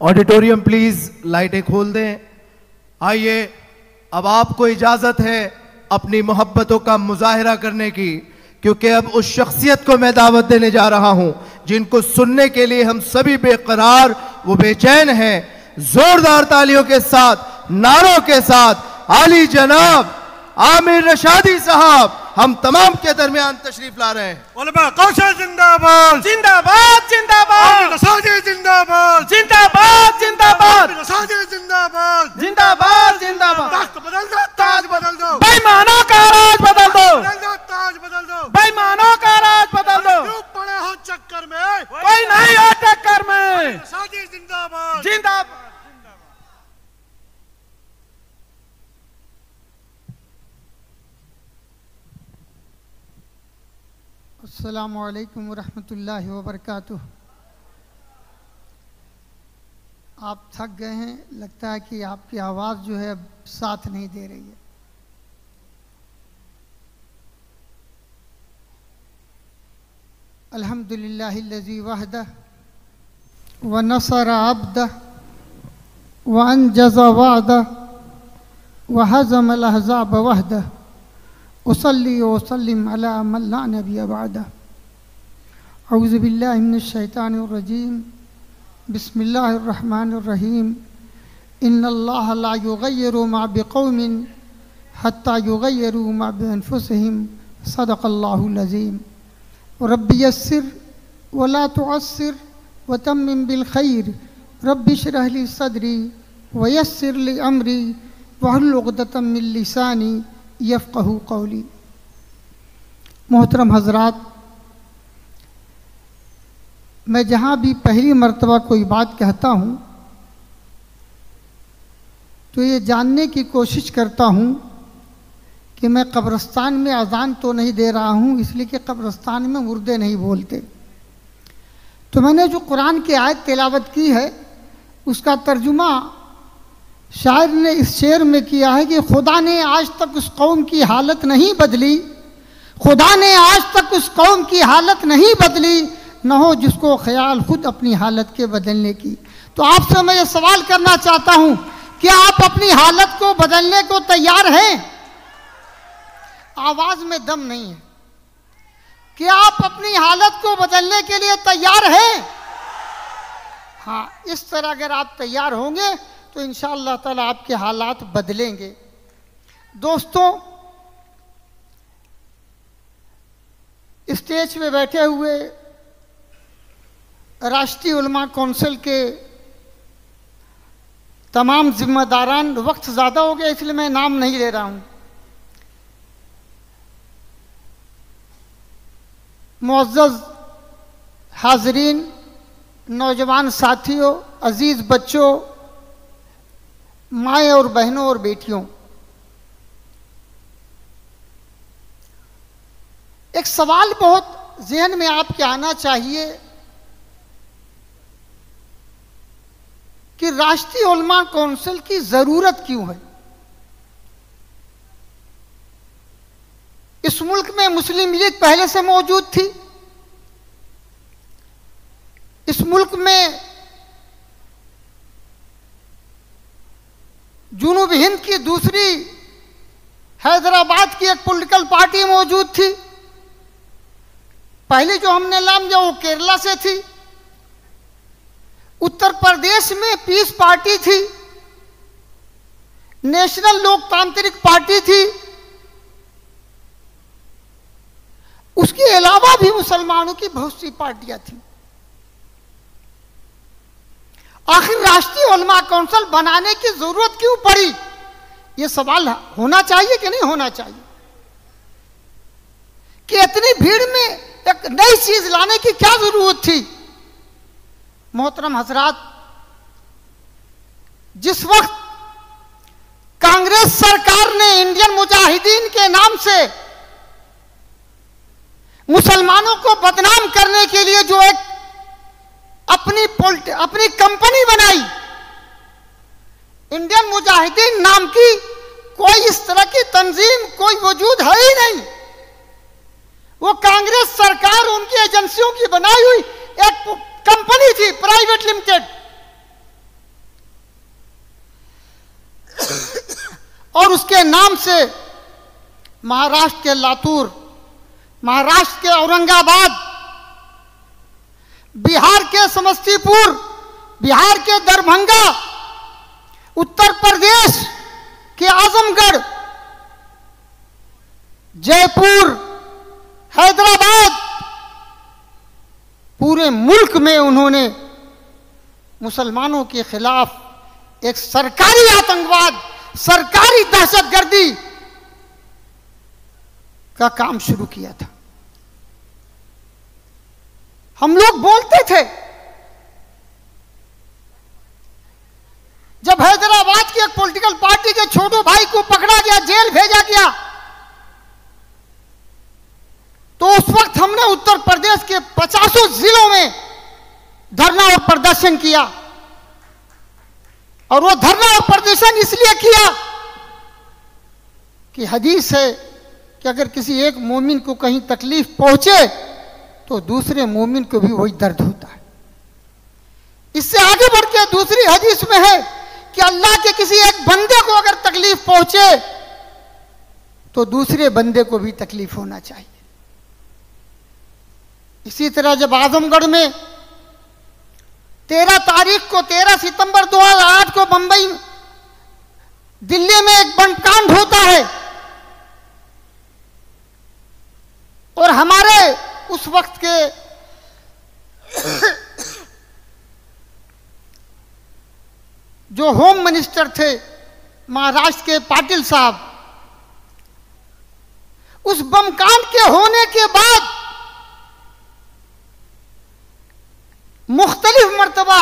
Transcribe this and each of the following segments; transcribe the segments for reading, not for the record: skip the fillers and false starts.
Auditorium please लाइटें खोल दें। आइए, अब आपको इजाजत है अपनी मोहब्बतों का मुजाहिरा करने की, क्योंकि अब उस शख्सियत को मैं दावत देने जा रहा हूं जिनको सुनने के लिए हम सभी बेकरार वो बेचैन हैं। जोरदार तालियों के साथ, नारों के साथ आली जनाब आमिर रशादी साहब हम तमाम के दरमियान तशरीफ ला रहे हैं। उलमा कौशल जिंदाबाद जिंदाबाद जिंदाबाद रसादी जिंदाबाद जिंदाबाद जिंदाबाद रसादी जिंदाबाद जिंदाबाद जिंदाबाद। तख्त बदल दो, ताज बदल दो, बेईमानों का राज बदल दो, ताज बदल दो, बेईमानों का राज बदल दो। क्यों पड़े हो चक्कर में, कोई नहीं हो टक्कर में। रसादी जिंदाबाद जिंदाबाद। अस्सलामु अलैकुम वरहमतुल्लाहि वबरकातुह। आप थक गए हैं, लगता है कि आपकी आवाज़ जो है साथ नहीं दे रही है। अल्हम्दुलिल्लाहिल्लज़ी वहदह व नसर अब्दह व अंजज़ वअदह व हज़मल अहज़ाब वहदह उसल्ली वसल्लिम अला मन ला नबिय्य बअदह। औज़ु बिल्लाहि मिनश शैतानिर रजीम। बिस्मिल्लाहिर रहमानिर रहीम। इन्नल्लाह ला युग़य्यिरु मा बिक़ौमिन हत्ता युग़य्यिरु मा बिअन्फुसिहिम। सदक़ल्लाहुल अज़ीम। रब्बि यस्सिर व ला तुअस्सिर व तम्मिम बिल खैर। रब्बि इश्रह ली सदरी व यस्सिर ली अमरी वहलुल उक़दतम मिन लिसानी यफ़क़हू क़ौली। मोहतरम हज़रात, मैं जहाँ भी पहली मर्तबा कोई बात कहता हूँ तो ये जानने की कोशिश करता हूँ कि मैं कब्रिस्तान में अज़ान तो नहीं दे रहा हूँ, इसलिए कि कब्रिस्तान में मुर्दे नहीं बोलते। तो मैंने जो कुरान की आयत तिलावत की है उसका तर्जुमा शायर ने इस शेर में किया है कि खुदा ने आज तक उस कौम की हालत नहीं बदली, खुदा ने आज तक उस कौम की हालत नहीं बदली, न हो जिसको ख्याल खुद अपनी हालत के बदलने की। तो आपसे मैं ये सवाल करना चाहता हूँ, क्या आप अपनी हालत को बदलने को तैयार हैं? आवाज़ में दम नहीं है। क्या आप अपनी हालत को बदलने के लिए तैयार हैं? हाँ, इस तरह अगर आप तैयार होंगे तो इंशाअल्लाह ताला आपके हालात बदलेंगे। दोस्तों, स्टेज पे बैठे हुए राष्ट्रीय उलमा कौंसिल के तमाम जिम्मेदारान, वक्त ज़्यादा हो गया इसलिए मैं नाम नहीं ले रहा हूँ। मुअज़्ज़ज़ हाज़रीन, नौजवान साथियों, अज़ीज़ बच्चों, माएँ और बहनों और बेटियों, एक सवाल बहुत ज़हन में आपके आना चाहिए कि राष्ट्रीय उलमा कौंसिल की ज़रूरत क्यों है? इस मुल्क में मुस्लिम लीग पहले से मौजूद थी। इस मुल्क में जुनूब हिंद की दूसरी हैदराबाद की एक पॉलिटिकल पार्टी मौजूद थी। पहले जो हमने नाम लिया वो केरला से थी। उत्तर प्रदेश में पीस पार्टी थी, नेशनल लोकतांत्रिक पार्टी थी। उसके अलावा भी मुसलमानों की बहुत सी पार्टियां थी। आखिर राष्ट्रीय उलमा कौंसिल बनाने की जरूरत क्यों पड़ी? यह सवाल होना चाहिए कि नहीं होना चाहिए कि इतनी भीड़ में एक नई चीज लाने की क्या जरूरत थी? मोहतरम हजरात, जिस वक्त कांग्रेस सरकार ने इंडियन मुजाहिदीन के नाम से मुसलमानों को बदनाम करने के लिए जो एक अपनी कंपनी बनाई, इंडियन मुजाहिदीन नाम की, कोई इस तरह की तंजीम कोई वजूद है ही नहीं। वो कांग्रेस सरकार उनकी एजेंसियों की बनाई हुई एक कंपनी थी, प्राइवेट लिमिटेड। और उसके नाम से महाराष्ट्र के लातूर, महाराष्ट्र के औरंगाबाद, बिहार के समस्तीपुर, बिहार के दरभंगा, उत्तर प्रदेश के आजमगढ़, जयपुर, हैदराबाद, पूरे मुल्क में उन्होंने मुसलमानों के खिलाफ एक सरकारी आतंकवाद, सरकारी दहशतगर्दी का काम शुरू किया था। हम लोग बोलते थे, जब हैदराबाद की एक पॉलिटिकल पार्टी के छोटू भाई को पकड़ा गया, जेल भेजा गया, तो उस वक्त हमने उत्तर प्रदेश के 50 जिलों में धरना और प्रदर्शन किया। और वो धरना और प्रदर्शन इसलिए किया कि हदीस है कि अगर किसी एक मोमिन को कहीं तकलीफ पहुंचे तो दूसरे मोमिन को भी वही दर्द होता है। इससे आगे बढ़ के दूसरी हदीस में है कि अल्लाह के किसी एक बंदे को अगर तकलीफ पहुंचे तो दूसरे बंदे को भी तकलीफ होना चाहिए। इसी तरह जब आजमगढ़ में 13 सितंबर 2008 को बंबई, दिल्ली में एक बमकांड होता है और हमारे उस वक्त के जो होम मिनिस्टर थे महाराष्ट्र के पाटिल साहब, उस बमकांड के होने के बाद मुख्तलिफ मर्तबा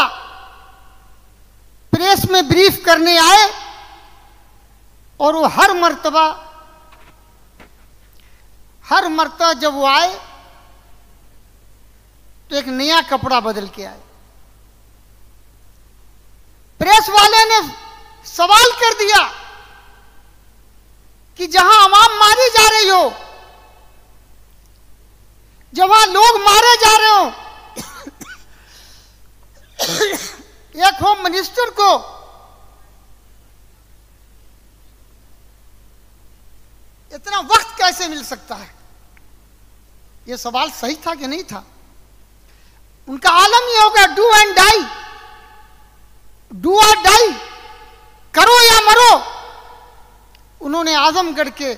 प्रेस में ब्रीफ करने आए और वो हर मर्तबा जब वो आए तो एक नया कपड़ा बदल के आए। प्रेस वाले ने सवाल कर दिया कि जहां अवाम मारी जा रही हो, जहां लोग मारे जा रहे हो, एक होम मिनिस्टर को इतना वक्त कैसे मिल सकता है? यह सवाल सही था कि नहीं था? उनका आलम यह होगा डू एंड डाई, डू और डाई, करो या मरो। उन्होंने आजमगढ़ के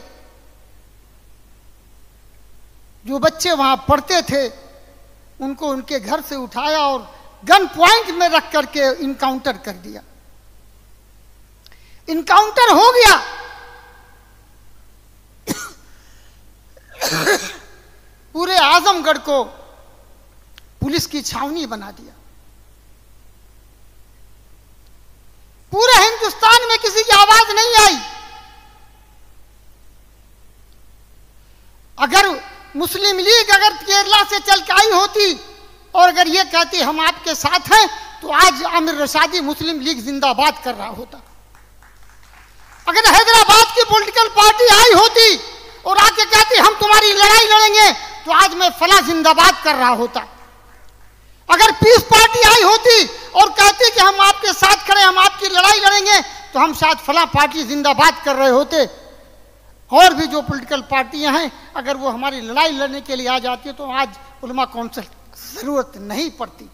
जो बच्चे वहां पढ़ते थे उनको उनके घर से उठाया और गन पॉइंट में रख करके इनकाउंटर कर दिया। इनकाउंटर हो गया। पूरे आजमगढ़ को पुलिस की छावनी बना दिया। पूरे हिंदुस्तान में किसी की आवाज नहीं आई। अगर मुस्लिम लीग अगर केरला से चल के आई होती और अगर ये कहती हम आपके साथ हैं, तो आज आमिर रशादी मुस्लिम लीग जिंदाबाद कर रहा होता। अगर हैदराबाद की पॉलिटिकल पार्टी आई होती और आके कहती हम तुम्हारी लड़ाई लड़ेंगे, तो आज मैं फला जिंदाबाद कर रहा होता। अगर पीस पार्टी आई होती और कहती कि हम आपके साथ खड़े, हम आपकी लड़ाई लड़ेंगे, तो हम शायद फला पार्टी जिंदाबाद कर रहे होते। और भी जो पॉलिटिकल पार्टियां हैं, अगर वो हमारी लड़ाई लड़ने के लिए आ जाती है, तो आज उलमा काउंसिल जरूरत नहीं पड़ती।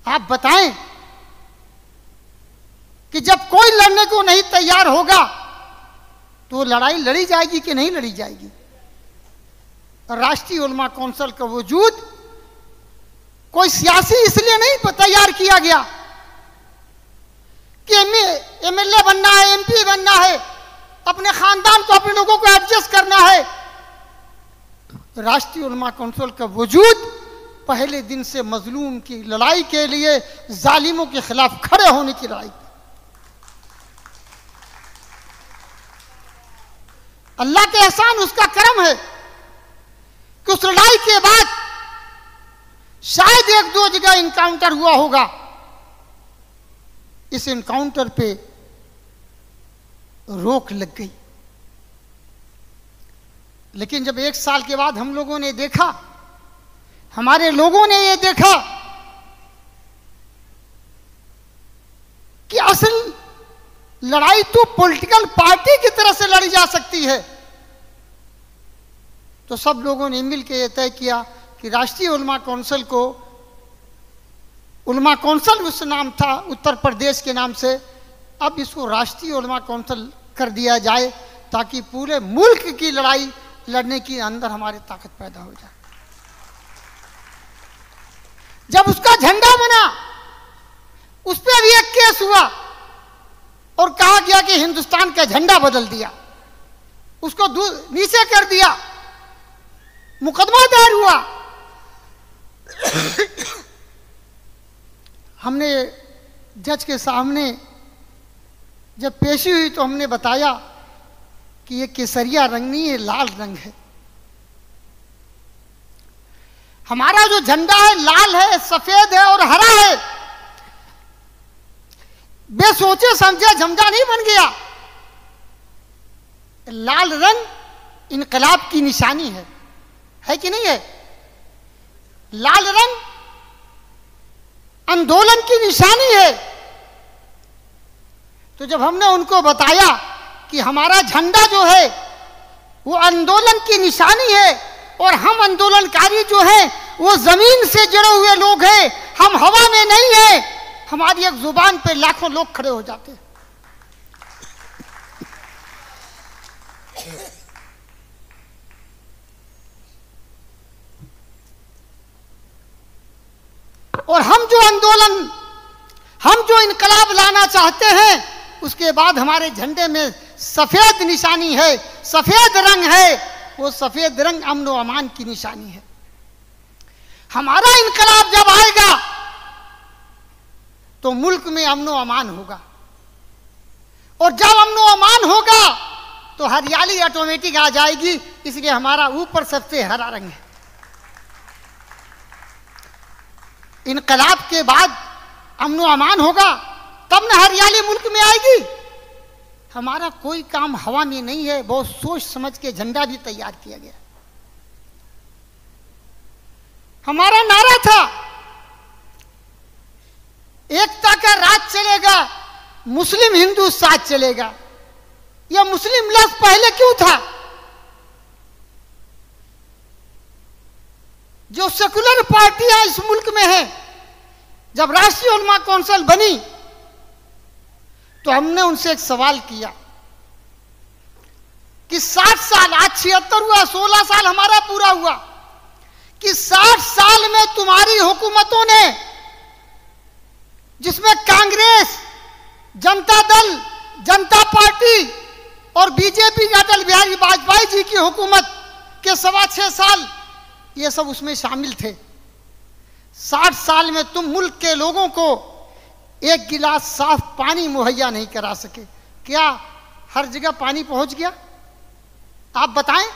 आप बताएं कि जब कोई लड़ने को नहीं तैयार होगा तो लड़ाई लड़ी जाएगी कि नहीं लड़ी जाएगी? राष्ट्रीय उलमा काउंसिल का वजूद कोई सियासी इसलिए नहीं तैयार किया गया कि एमएलए बनना है, एमपी बनना है, अपने खानदान को, अपने लोगों को एडजस्ट करना है। राष्ट्रीय उलमा काउंसिल का वजूद पहले दिन से मजलूम की लड़ाई के लिए, जालिमों के खिलाफ खड़े होने की लड़ाई। अल्लाह के एहसान, उसका करम है कि उस लड़ाई के बाद शायद एक दो जगह इनकाउंटर हुआ होगा। इस इनकाउंटर पे रोक लग गई। लेकिन जब 1 साल के बाद हम लोगों ने देखा, हमारे लोगों ने ये देखा कि असल लड़ाई तो पॉलिटिकल पार्टी की तरह से लड़ी जा सकती है। तो सब लोगों ने मिलकर यह तय किया कि राष्ट्रीय उलमा काउंसिल को, उलमा काउंसिल उस नाम था उत्तर प्रदेश के नाम से, अब इसको राष्ट्रीय उलमा काउंसिल कर दिया जाए ताकि पूरे मुल्क की लड़ाई लड़ने की अंदर हमारी ताकत पैदा हो जाए। जब उसका झंडा बना उस पर भी एक केस हुआ और कहा गया कि हिंदुस्तान का झंडा बदल दिया, उसको नीचे कर दिया, मुकदमा दायर हुआ। हमने जज के सामने जब पेशी हुई तो हमने बताया कि ये केसरिया रंग नहीं है, लाल रंग है। हमारा जो झंडा है लाल है, सफेद है और हरा है। बेसोचे समझे झंडा नहीं बन गया। लाल रंग इनकलाब की निशानी है कि नहीं है? लाल रंग आंदोलन की निशानी है। तो जब हमने उनको बताया कि हमारा झंडा जो है वो आंदोलन की निशानी है और हम आंदोलनकारी जो है वो जमीन से जुड़े हुए लोग हैं, हम हवा में नहीं है, हमारी एक जुबान पे लाखों लोग खड़े हो जाते हैं। और हम जो आंदोलन, हम जो इनकलाब लाना चाहते हैं, उसके बाद हमारे झंडे में सफेद निशानी है, सफेद रंग है। वो सफेद रंग अमन व अमान की निशानी है। हमारा इनकलाब जब आएगा तो मुल्क में अमन व अमान होगा, और जब अमन व अमान होगा तो हरियाली ऑटोमेटिक आ जाएगी। इसलिए हमारा ऊपर सबसे हरा रंग है। इनकलाब के बाद अमन व अमान होगा तब न हरियाली मुल्क में आएगी। हमारा कोई काम हवा में नहीं है, बहुत सोच समझ के झंडा भी तैयार किया गया। हमारा नारा था एकता का राज चलेगा, मुस्लिम हिंदू साथ चलेगा। यह मुस्लिम लफ्ज पहले क्यों था? जो सेकुलर पार्टियां इस मुल्क में हैं, जब राष्ट्रीय उलमा काउंसिल बनी तो हमने उनसे एक सवाल किया कि 60 साल, आज 76 हुआ, 16 साल हमारा पूरा हुआ, कि 60 साल में तुम्हारी हुकूमतों ने, जिसमें कांग्रेस, जनता दल, जनता पार्टी और बीजेपी का अटल बिहारी वाजपेयी जी की हुकूमत के 6.25 साल ये सब उसमें शामिल थे। 60 साल में तुम मुल्क के लोगों को एक गिलास साफ पानी मुहैया नहीं करा सके। क्या हर जगह पानी पहुंच गया? आप बताएं।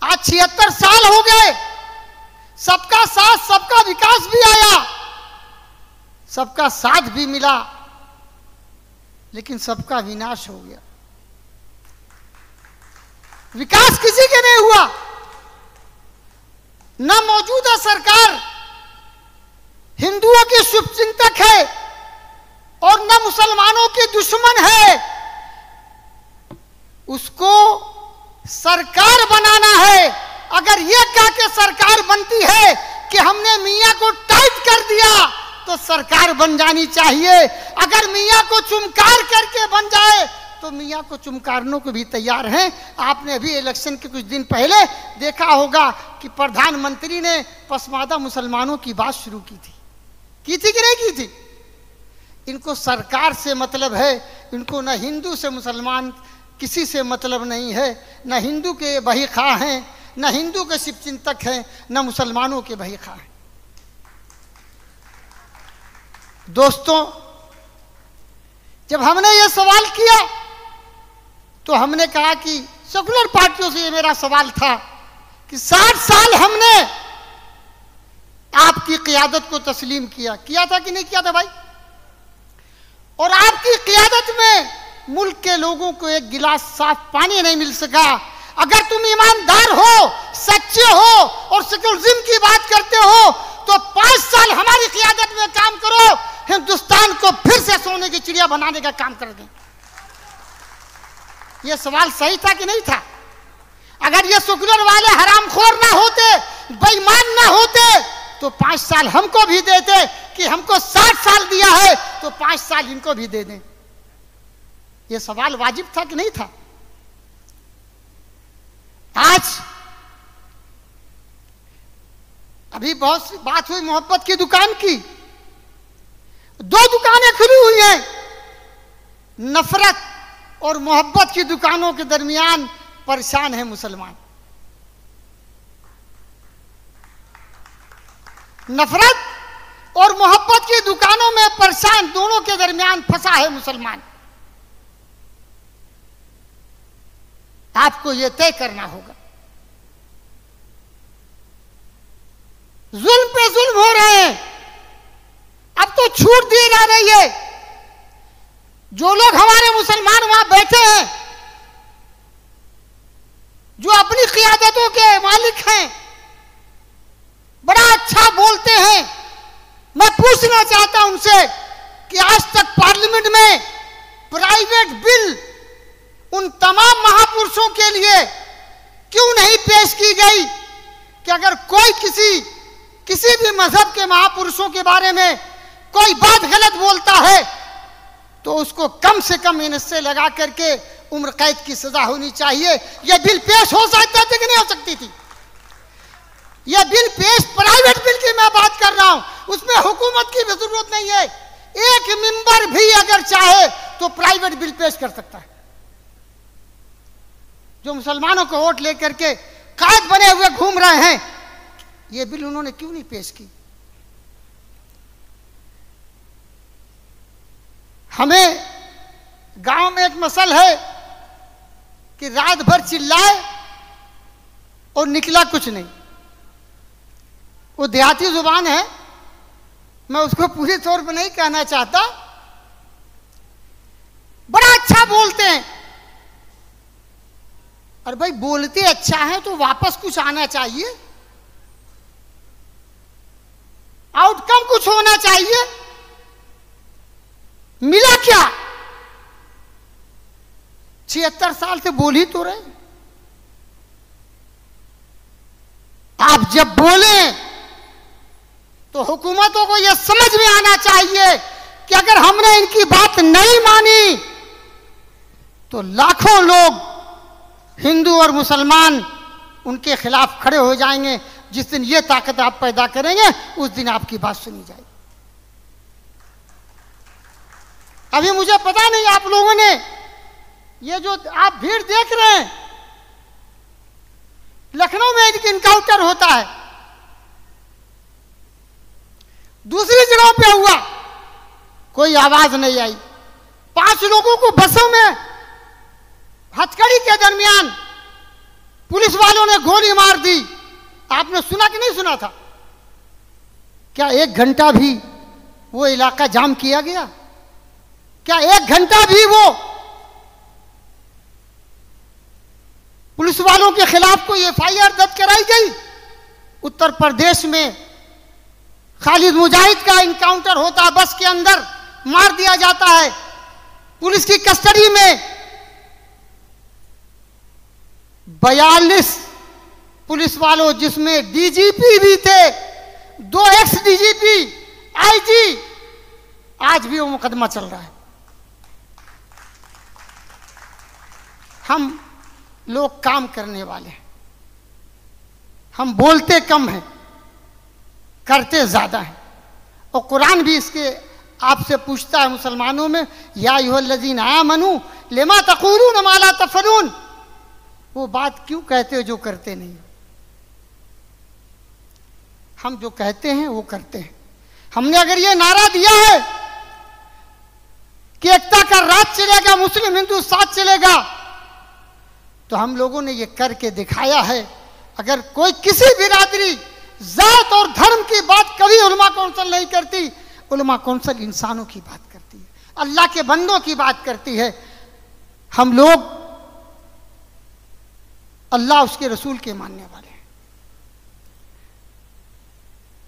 आज 76 साल हो गए, सबका साथ, सबका विकास भी आया, सबका साथ भी मिला, लेकिन सबका विनाश हो गया। विकास किसी के नहीं हुआ। न मौजूदा सरकार हिंदुओं की शुभचिंतक है और न मुसलमानों की दुश्मन है। उसको सरकार बनाना है। अगर यह कह के सरकार बनती है कि हमने मियां को टाइट कर दिया तो सरकार बन जानी चाहिए। अगर मियां को चुमकार करके बन जाए तो मियां को चुमकारने को भी तैयार हैं। आपने अभी इलेक्शन के कुछ दिन पहले देखा होगा कि प्रधानमंत्री ने पसमादा मुसलमानों की बात शुरू की थी कि नहीं की थी? इनको सरकार से मतलब है, इनको न हिंदू से मुसलमान किसी से मतलब नहीं है। न हिंदू के बही खा हैं, न हिंदू के शिवचिंतक हैं, न मुसलमानों के बही खा हैं। दोस्तों, जब हमने ये सवाल किया तो हमने कहा कि सेकुलर पार्टियों से ये मेरा सवाल था कि 60 साल हमने आपकी क़ियादत को तस्लीम किया था कि नहीं किया था भाई? और आपकी क़ियादत में मुल्क के लोगों को एक गिलास साफ पानी नहीं मिल सका। अगर तुम ईमानदार हो, सच्चे हो और सेकुलरिज्म की बात करते हो तो 5 साल हमारी क़ियादत में काम करो, हिंदुस्तान को फिर से सोने की चिड़िया बनाने का काम कर दें। ये सवाल सही था कि नहीं था? अगर ये सेकुलर वाले हरामखोर ना होते, बेईमान ना होते, तो 5 साल हमको भी देते कि हमको 60 साल दिया है तो 5 साल इनको भी दे दें। ये सवाल वाजिब था कि नहीं था? आज अभी बहुत सी बात हुई मोहब्बत की दुकान की। 2 दुकानें खुली हुई हैं, नफरत और मोहब्बत की दुकानों के दरमियान परेशान है मुसलमान। नफरत और मोहब्बत की दुकानों में परेशान, दोनों के दरमियान फंसा है मुसलमान। आपको यह तय करना होगा। जुल्म पे जुल्म हो रहे हैं, अब तो छूट दी जा रही है। जो लोग हमारे मुसलमान वहां बैठे हैं, जो अपनी क़ियादतों के मालिक हैं, बड़ा अच्छा बोलते हैं। मैं पूछना चाहता हूं उनसे कि आज तक पार्लियामेंट में प्राइवेट बिल उन तमाम महापुरुषों के लिए क्यों नहीं पेश की गई कि अगर कोई किसी भी मजहब के महापुरुषों के बारे में कोई बात गलत बोलता है तो उसको कम से कम इनसे लगा करके उम्र कैद की सजा होनी चाहिए। यह बिल पेश हो सकता थी कि नहीं हो सकती थी? यह बिल पेश, प्राइवेट बिल की मैं बात कर रहा हूं, उसमें हुकूमत की भी जरूरत नहीं है। एक मेंबर भी अगर चाहे तो प्राइवेट बिल पेश कर सकता है। जो मुसलमानों को वोट लेकर के कायद बने हुए घूम रहे हैं, यह बिल उन्होंने क्यों नहीं पेश की? हमें गांव में एक मसल है कि रात भर चिल्लाए और निकला कुछ नहीं। वो देहाती जुबान है, मैं उसको पूरी तौर पर नहीं कहना चाहता। बड़ा अच्छा बोलते हैं, और भाई बोलते अच्छा है तो वापस कुछ आना चाहिए, आउटकम कुछ होना चाहिए। मिला क्या? 76 साल से बोल ही तो रहे। आप जब बोले तो हुकूमतों को यह समझ में आना चाहिए कि अगर हमने इनकी बात नहीं मानी तो लाखों लोग, हिंदू और मुसलमान, उनके खिलाफ खड़े हो जाएंगे। जिस दिन ये ताकत आप पैदा करेंगे उस दिन आपकी बात सुनी जाएगी। अभी मुझे पता नहीं आप लोगों ने ये जो आप भीड़ देख रहे हैं, लखनऊ में एक इनकाउंटर होता है, दूसरी जगहों पे हुआ, कोई आवाज नहीं आई। 5 लोगों को बसों में हथकड़ी के दरमियान पुलिस वालों ने गोली मार दी। आपने सुना कि नहीं सुना था? क्या 1 घंटा भी वो इलाका जाम किया गया? क्या 1 घंटा भी वो पुलिस वालों के खिलाफ कोई FIR दर्ज कराई गई? उत्तर प्रदेश में खालिद मुजाहिद का इनकाउंटर होता है, बस के अंदर मार दिया जाता है, पुलिस की कस्टडी में 42 पुलिस वालों, जिसमें DGP भी थे, 2 ex-DGP, IG, आज भी वो मुकदमा चल रहा है। हम लोग काम करने वाले हैं, हम बोलते कम हैं, करते ज्यादा हैं। और कुरान भी इसके आपसे पूछता है मुसलमानों में, या अय्युहल्लज़ीना आमनू लिमा तक़ूलून मा ला तफ़अलून, वो बात क्यों कहते हो जो करते नहीं? हम जो कहते हैं वो करते हैं। हमने अगर ये नारा दिया है कि एकता का राज चलेगा, मुस्लिम हिंदू साथ चलेगा, तो हम लोगों ने ये करके दिखाया है। अगर कोई किसी बिरादरी, जात और धर्म की बात कभी उलमा कौंसिल नहीं करती, उलमा कौंसिल इंसानों की बात करती है, अल्लाह के बंदों की बात करती है। हम लोग अल्लाह उसके रसूल के मानने वाले हैं।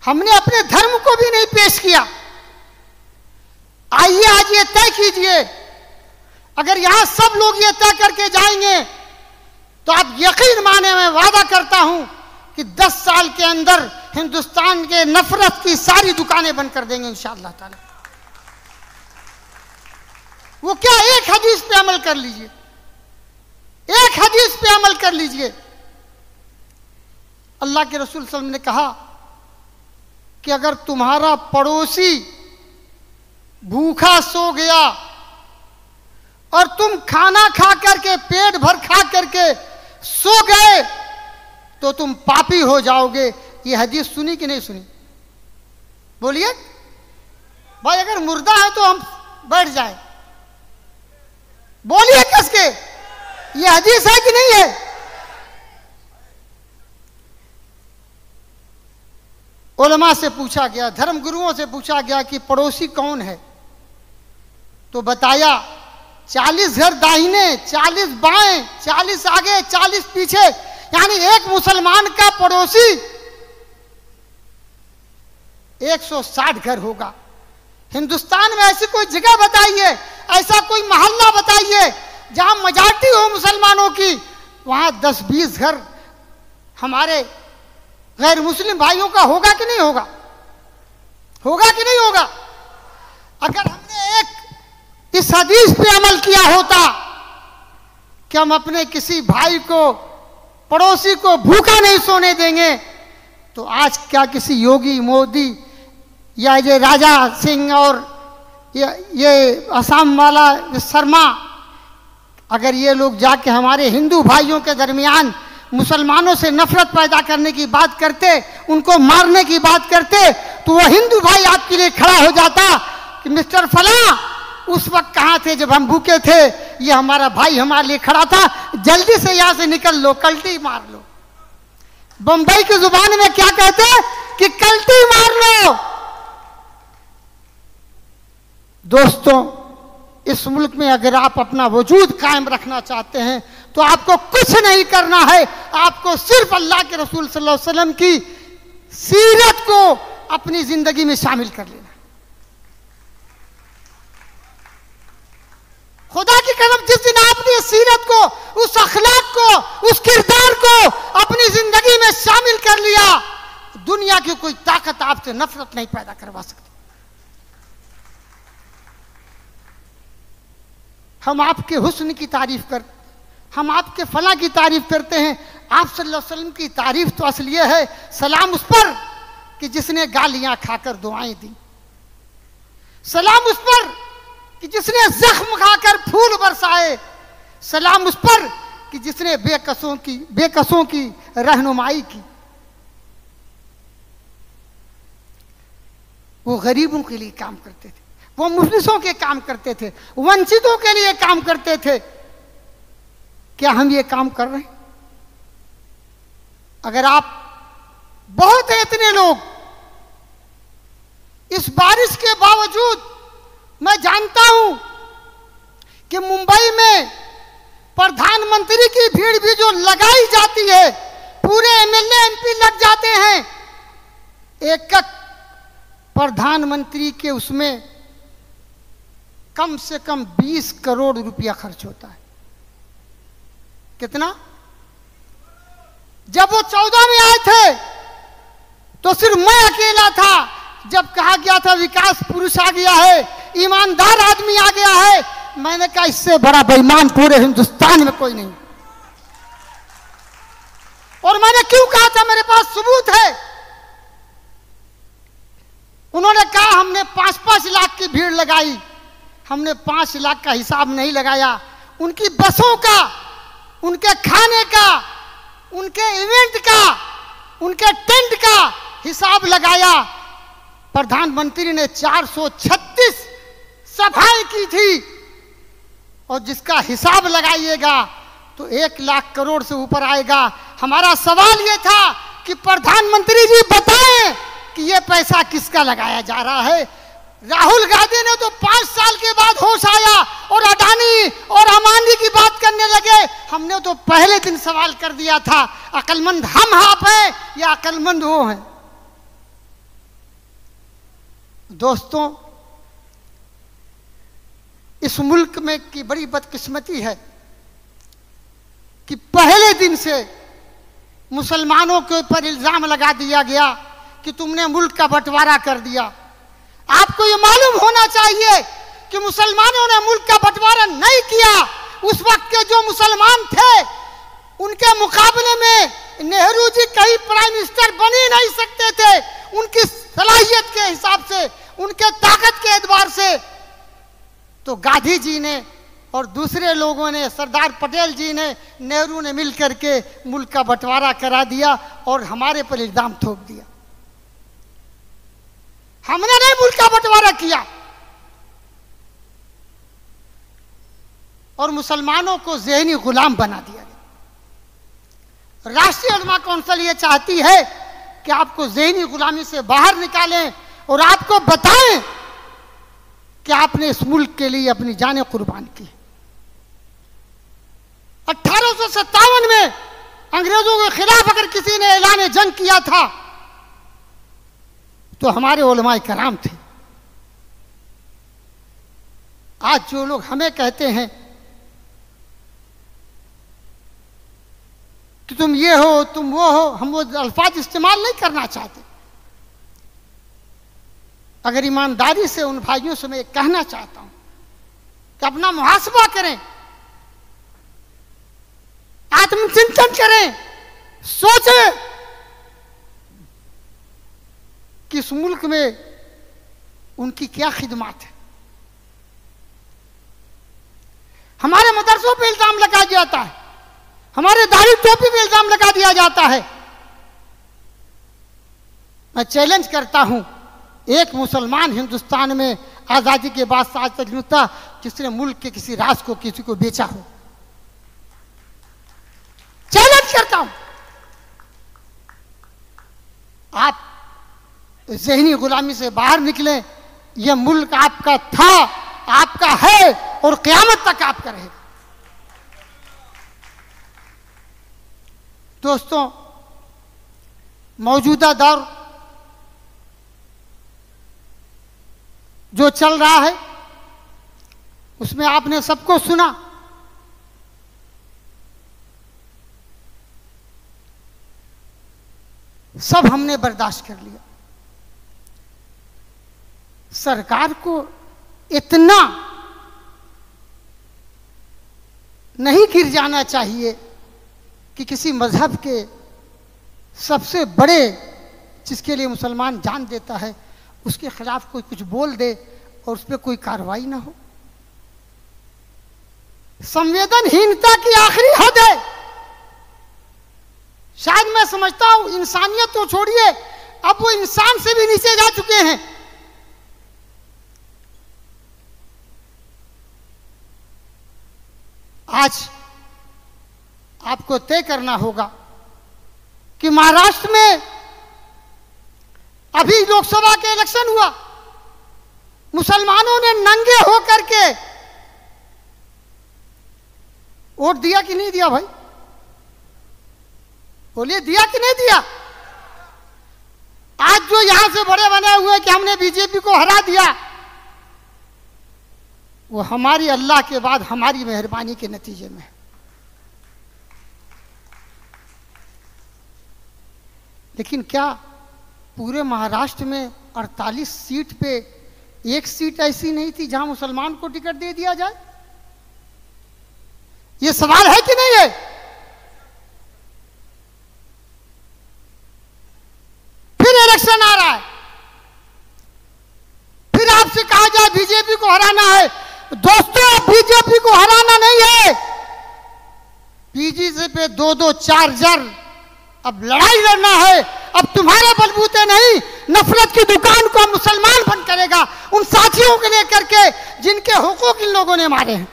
हमने अपने धर्म को भी नहीं पेश किया। आइए आज ये तय कीजिए, अगर यहां सब लोग ये तय करके जाएंगे तो आप यकीन माने, मैं वादा करता हूं कि 10 साल के अंदर हिंदुस्तान के नफरत की सारी दुकानें बंद कर देंगे इंशाअल्लाह ताला। वो क्या, एक हदीस पे अमल कर लीजिए, एक हदीस पे अमल कर लीजिए। अल्लाह के रसूल सल्लल्लाहु अलैहि वसल्लम ने कहा कि अगर तुम्हारा पड़ोसी भूखा सो गया और तुम खाना खा करके, पेट भर खा करके सो गए तो तुम पापी हो जाओगे। ये हदीस सुनी कि नहीं सुनी? बोलिए भाई, अगर मुर्दा है तो हम बैठ जाए, बोलिए किसके, ये हदीस है कि नहीं है? उलमा से पूछा गया, धर्म गुरुओं से पूछा गया कि पड़ोसी कौन है, तो बताया 40 घर दाहिने, 40 बाएं, 40 आगे, 40 पीछे, यानी एक मुसलमान का पड़ोसी 160 घर होगा। हिंदुस्तान में ऐसी कोई जगह बताइए, ऐसा कोई मोहल्ला बताइए जहां मेजॉरिटी हो मुसलमानों की, वहां 10-20 घर हमारे गैर मुस्लिम भाइयों का होगा कि नहीं होगा? होगा कि नहीं होगा? अगर हमने एक इस हदीस पे अमल किया होता कि हम अपने किसी भाई को, पड़ोसी को भूखा नहीं सोने देंगे, तो आज क्या किसी योगी, मोदी या ये राजा सिंह और ये असम वाला शर्मा, अगर ये लोग जाके हमारे हिंदू भाइयों के दरमियान मुसलमानों से नफरत पैदा करने की बात करते, उनको मारने की बात करते, तो वो हिंदू भाई आपके लिए खड़ा हो जाता कि मिस्टर फला, उस वक्त कहां थे जब हम भूखे थे, ये हमारा भाई हमारे लिए खड़ा था, जल्दी से यहां से निकल लो, कल्टी मार लो। बंबई की जुबान में क्या कहते हैं कि कल्टी मार लो। दोस्तों, इस मुल्क में अगर आप अपना वजूद कायम रखना चाहते हैं तो आपको कुछ नहीं करना है, आपको सिर्फ अल्लाह के रसूल सल्लल्लाहु अलैहि वसल्लम की सीरत को अपनी जिंदगी में शामिल कर लेना। खुदा की कसम, जिस दिन आपने सीरत को, उस अखलाक को, उस किरदार को अपनी जिंदगी में शामिल कर लिया, दुनिया की कोई ताकत आपसे नफरत नहीं पैदा करवा सकती। हम आपके हुस्न की तारीफ कर, हम आपके फला की तारीफ करते हैं। आप सल्लल्लाहु अलैहि वसल्लम की तारीफ तो असल ये है, सलाम उस पर कि जिसने गालियां खाकर दुआएं दी, सलाम उस पर कि जिसने जख्म खाकर फूल बरसाए, सलाम उस पर कि जिसने बेकसों की रहनुमाई की। वो गरीबों के लिए काम करते थे, वो मुफलिसों के काम करते थे, वंचितों के लिए काम करते थे। क्या हम ये काम कर रहे हैं? अगर आप, बहुत है इतने लोग, इस बारिश के बावजूद मैं जानता हूं कि मुंबई में प्रधानमंत्री की भीड़ भी जो लगाई जाती है, पूरे एमएलए एमपी लग जाते हैं, एक प्रधानमंत्री के उसमें कम से कम 20 करोड़ रुपया खर्च होता है। कितना? जब वो 14 में आए थे तो सिर्फ मैं अकेला था। जब कहा गया था विकास पुरुष आ गया है, ईमानदार आदमी आ गया है, मैंने कहा इससे बड़ा बेईमान पूरे हिंदुस्तान में कोई नहीं। और मैंने क्यों कहा था? मेरे पास सबूत है। उन्होंने कहा हमने 5-5 लाख की भीड़ लगाई, हमने 5 लाख का हिसाब नहीं लगाया, उनकी बसों का, उनके खाने का, उनके इवेंट का, उनके टेंट का हिसाब लगाया। प्रधानमंत्री ने 436 सभाएं की थी, और जिसका हिसाब लगाइएगा तो 1 लाख करोड़ से ऊपर आएगा। हमारा सवाल यह था कि प्रधानमंत्री जी बताएं कि यह पैसा किसका लगाया जा रहा है। राहुल गांधी ने तो 5 साल के बाद होश आया और अडानी और अंबानी की बात करने लगे। हमने तो पहले दिन सवाल कर दिया था, अक्लमंद हम आप हैं या अक्लमंद वो हैं? दोस्तों, इस मुल्क में की बड़ी बदकिस्मती है कि पहले दिन से मुसलमानों के ऊपर इल्जाम लगा दिया गया कि तुमने मुल्क का बंटवारा कर दिया। आपको ये मालूम होना चाहिए कि मुसलमानों ने मुल्क का बंटवारा नहीं किया। उस वक्त के जो मुसलमान थे उनके मुकाबले में नेहरू जी कहीं प्राइम मिनिस्टर बन ही नहीं सकते थे। उनकी सलाहियत के हिसाब से, उनके ताकत के एतबार से तो गांधी जी ने और दूसरे लोगों ने, सरदार पटेल जी ने, नेहरू ने मिलकर के मुल्क का बंटवारा करा दिया और हमारे पर इल्जाम थोप दिया। हमने नहीं मुल्क का बंटवारा किया। और मुसलमानों को ज़हनी गुलाम बना दिया गया। राष्ट्रीय उलमा कौंसिल ये चाहती है कि आपको ज़हनी गुलामी से बाहर निकालें और आपको बताएं कि आपने इस मुल्क के लिए अपनी जानें कुर्बान की। 1857 में अंग्रेजों के खिलाफ अगर किसी ने ऐलान जंग किया था तो हमारे उलमाए कराम थे। आज जो लोग हमें कहते हैं कि तुम ये हो, तुम वो हो, हम वो अल्फाज इस्तेमाल नहीं करना चाहते। अगर ईमानदारी से उन भाइयों से मैं कहना चाहता हूं कि अपना मुहासबा करें, आत्मचिंतन करें, सोचें कि इस मुल्क में उनकी क्या खिदमत है। हमारे मदरसों पे इल्जाम लगाया जाता है, हमारे दाढ़ी टोपी पे इल्जाम लगा दिया जाता है। मैं चैलेंज करता हूं, एक मुसलमान हिंदुस्तान में आजादी के बाद से आज तक नहीं था जिसने मुल्क के किसी राज को किसी को बेचा हो। चैलेंज करता हूं। आप ज़हनी गुलामी से बाहर निकलें। यह मुल्क आपका था, आपका है और क़यामत तक आपका रहेगा। दोस्तों, मौजूदा दौर जो चल रहा है उसमें आपने सबको सुना। सब हमने बर्दाश्त कर लिया। सरकार को इतना नहीं गिर जाना चाहिए कि किसी मजहब के सबसे बड़े, जिसके लिए मुसलमान जान देता है, उसके खिलाफ कोई कुछ बोल दे और उस पर कोई कार्रवाई ना हो। संवेदनहीनता की आखिरी हद है। शायद मैं समझता हूं इंसानियत तो छोड़िए, अब वो इंसान से भी नीचे जा चुके हैं। आज आपको तय करना होगा कि महाराष्ट्र में अभी लोकसभा के इलेक्शन हुआ, मुसलमानों ने नंगे होकर के वोट दिया कि नहीं दिया? भाई बोलिए, दिया कि नहीं दिया? आज जो यहां से बड़े बने हुए कि हमने बीजेपी को हरा दिया, वो हमारी अल्लाह के बाद हमारी मेहरबानी के नतीजे में। लेकिन क्या पूरे महाराष्ट्र में 48 सीट पे एक सीट ऐसी नहीं थी जहां मुसलमान को टिकट दे दिया जाए? ये सवाल है कि नहीं है? फिर इलेक्शन आ रहा है, फिर आपसे कहा जाए बीजेपी को हराना है। दोस्तों, बीजेपी को हराना नहीं है, बीजेपी पे 2-2, 4 जर अब लड़ाई लड़ना है। अब तुम्हारे बलबूते नहीं, नफरत की दुकान को मुसलमान बंद करेगा उन साथियों के लिए करके जिनके हुकूक इन लोगों ने मारे हैं।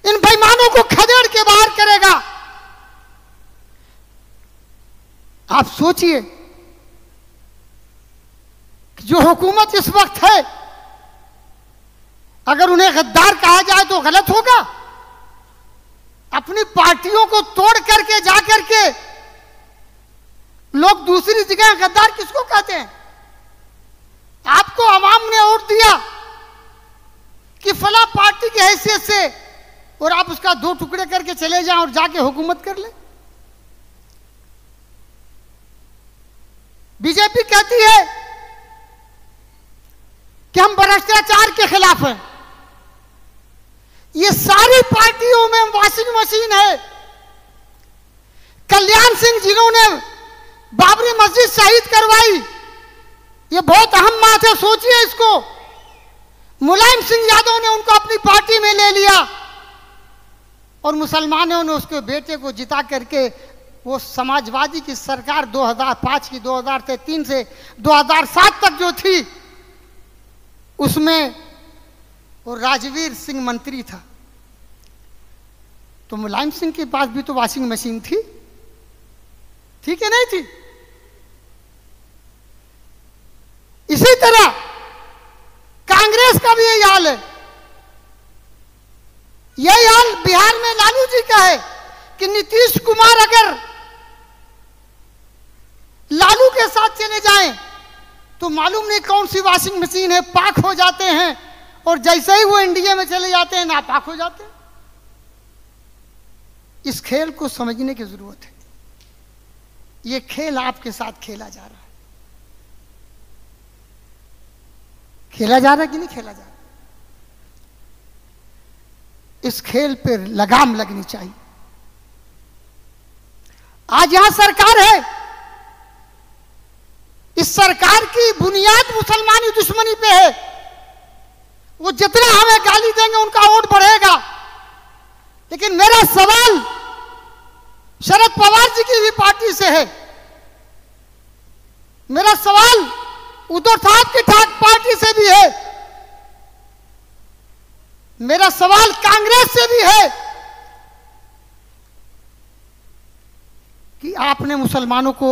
इन बेईमानों को खदेड़ के बाहर करेगा। आप सोचिए कि जो हुकूमत इस वक्त है, अगर उन्हें गद्दार कहा जाए तो गलत होगा? अपनी पार्टियों को तोड़ करके जाकर के लोग दूसरी जगह गद्दार किसको कहते हैं? आपको अवाम ने वोट दिया, हैसियत से और आप उसका 2 टुकड़े करके चले जाएं और जाके हुकूमत कर ले। बीजेपी कहती है कि हम भ्रष्टाचार के खिलाफ हैं। ये सारी पार्टियों में वॉशिंग मशीन है। कल्याण सिंह जिन्होंने बाबरी मस्जिद शहीद करवाई, ये बहुत अहम बात है, सोचिए इसको। मुलायम सिंह यादव ने उनको अपनी पार्टी में ले लिया और मुसलमानों ने उसके बेटे को जिता करके वो समाजवादी की सरकार 2005 की 2003 से 2007 तक जो थी उसमें वो राजवीर सिंह मंत्री था। तो मुलायम सिंह के पास भी तो वॉशिंग मशीन थी कि नहीं थी? इसी तरह कांग्रेस का भी यही हाल है। यही हाल बिहार में लालू जी का है कि नीतीश कुमार अगर लालू के साथ चले जाएं तो मालूम नहीं कौन सी वॉशिंग मशीन है, पाक हो जाते हैं, और जैसे ही वो एनडीए में चले जाते हैं नापाक हो जाते हैं। इस खेल को समझने की जरूरत है। ये खेल आपके साथ खेला जा रहा है। खेला जा रहा है कि नहीं खेला जा रहा? इस खेल पर लगाम लगनी चाहिए। आज यहां सरकार है, इस सरकार की बुनियाद मुसलमानी दुश्मनी पे है। वो जितना हमें गाली देंगे उनका वोट बढ़ेगा। लेकिन मेरा सवाल शरद पवार जी की भी पार्टी से है, मेरा सवाल उद्धव ठाकरे की पार्टी से भी है, मेरा सवाल कांग्रेस से भी है कि आपने मुसलमानों को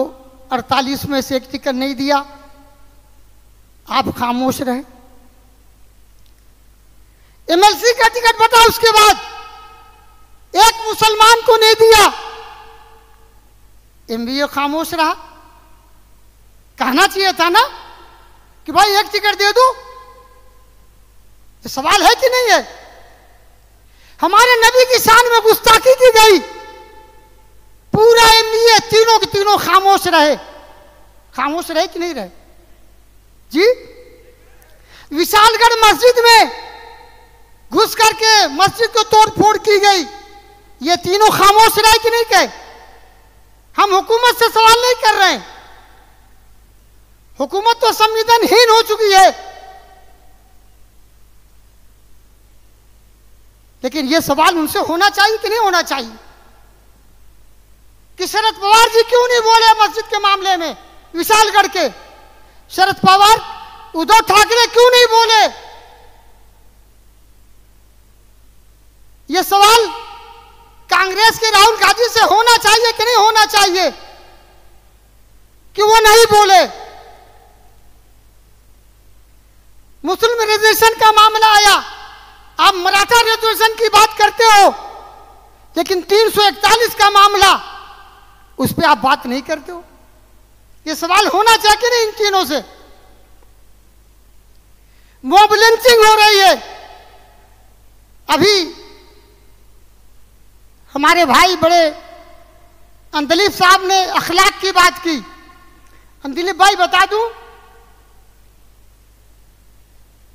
48 में से एक टिकट नहीं दिया, आप खामोश रहे। एमएलसी का टिकट बता, उसके बाद एक मुसलमान को नहीं दिया, एमबीए खामोश रहा। कहना चाहिए था ना कि भाई एक टिकट दे दो। ये सवाल है कि नहीं है? हमारे नबी की शान में गुस्ताखी की गई, पूरा एमबीए तीनों के तीनों खामोश रहे। खामोश रहे कि नहीं रहे जी? विशालगढ़ मस्जिद में घुस करके मस्जिद को तोड़ फोड़ की गई, ये तीनों खामोश रहे कि नहीं कहे? हम हुकूमत से सवाल नहीं कर रहे हैं, हुकूमत तो संवेदनहीन हो चुकी है। लेकिन यह सवाल उनसे होना चाहिए कि नहीं होना चाहिए कि शरद पवार जी क्यों नहीं बोले मस्जिद के मामले में? विशालगढ़ के शरद पवार, उद्धव ठाकरे क्यों नहीं बोले? यह सवाल कांग्रेस के राहुल गांधी से होना चाहिए कि नहीं होना चाहिए कि वो नहीं बोले? मुस्लिम रिजर्वेशन का मामला आया, आप मराठा रिजर्वेशन की बात करते हो, लेकिन 341 का मामला, उस पर आप बात नहीं करते हो। ये सवाल होना चाहिए कि नहीं इन तीनों से? मॉब लिंचिंग हो रही है। अभी हमारे भाई बड़े अंदलीप साहब ने अखलाक की बात की। अंदलीप भाई बता दूं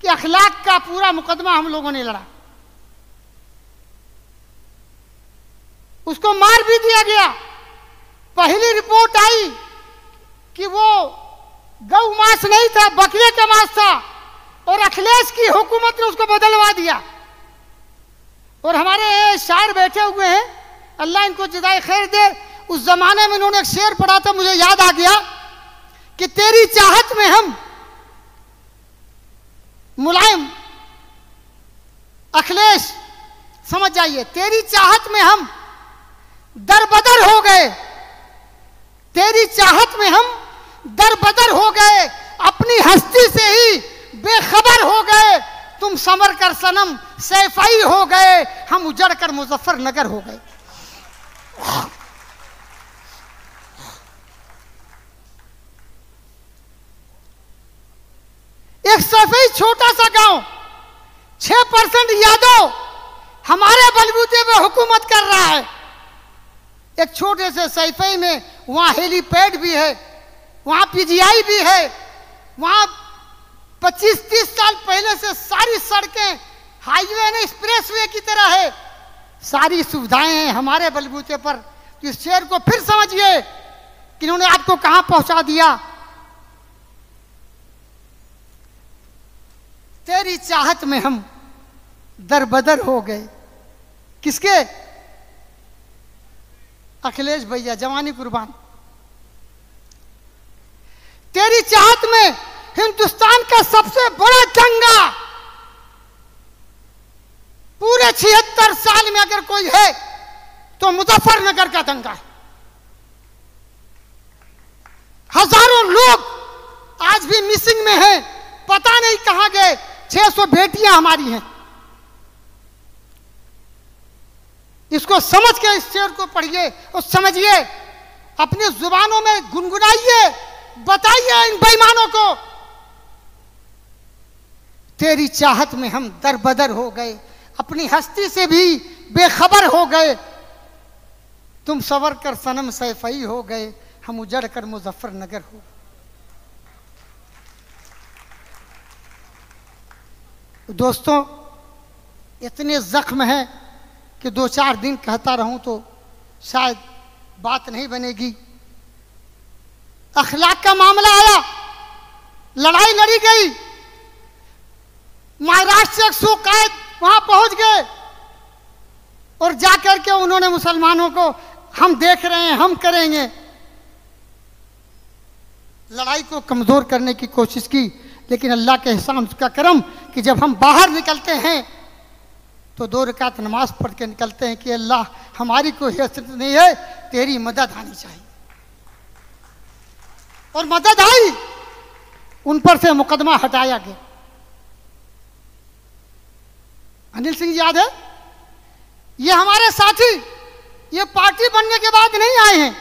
कि अखलाक का पूरा मुकदमा हम लोगों ने लड़ा, उसको मार भी दिया गया। पहली रिपोर्ट आई कि वो गौ मांस नहीं था, बकरे का मांस था, और अखिलेश की हुकूमत ने उसको बदलवा दिया। और हमारे शायर बैठे हुए हैं, अल्लाह इनको जज़ाए खैर दे, उस जमाने में इन्होंने एक शेर पढ़ा था, मुझे याद आ गया कि तेरी चाहत में हम, मुलायम अखिलेश समझ जाइए, तेरी चाहत में हम दरबदर हो गए, तेरी चाहत में हम दरबदर हो गए, अपनी हस्ती से ही बेखबर हो गए, तुम समर कर सनम सैफाई हो गए, हम उजड़ कर मुजफ्फरनगर हो गए। एक सफेद छोटा सा गांव, 6% यादव हमारे बलबूते पे हुकूमत कर रहा है। एक छोटे से सैफई में वहां हेलीपैड भी है, वहां पीजीआई भी है, वहां 25-30 साल पहले से सारी सड़कें हाईवे ने एक्सप्रेसवे की तरह है, सारी सुविधाएं हैं हमारे बलबूते पर। इस शेर को फिर समझिए कि इन्होंने आपको कहां पहुंचा दिया। तेरी चाहत में हम दरबदर हो गए। किसके? अखिलेश भैया, जवानी कुर्बान। तेरी चाहत में हिंदुस्तान का सबसे बड़ा दंगा पूरे 76 साल में अगर कोई है तो मुजफ्फरनगर का दंगा है। हजारों लोग आज भी मिसिंग में हैं, पता नहीं कहां गए। 600 बेटियां हमारी हैं। इसको समझ के इस शेर को पढ़िए और समझिए, अपनी जुबानों में गुनगुनाइए, बताइए इन बेईमानों को। तेरी चाहत में हम दरबदर हो गए, अपनी हस्ती से भी बेखबर हो गए। तुम सवर कर सनम सैफई हो गए, हम उजड़ कर मुजफ्फरनगर हो। दोस्तों, इतने जख्म हैं कि 2-4 दिन कहता रहूं तो शायद बात नहीं बनेगी। अखलाक का मामला आया, लड़ाई लड़ी गई, महाराष्ट्र से एक सूकायत वहां पहुंच गए और जाकर के उन्होंने मुसलमानों को हम देख रहे हैं, हम करेंगे, लड़ाई को कमजोर करने की कोशिश की। लेकिन अल्लाह के एहसान, उसका करम कि जब हम बाहर निकलते हैं तो 2 रकात नमाज पढ़ के निकलते हैं कि अल्लाह हमारी कोई हैसियत नहीं है, तेरी मदद आनी चाहिए। और मदद आई, उन पर से मुकदमा हटाया गया। अनिल सिंह याद है, ये हमारे साथी, ये पार्टी बनने के बाद नहीं आए हैं।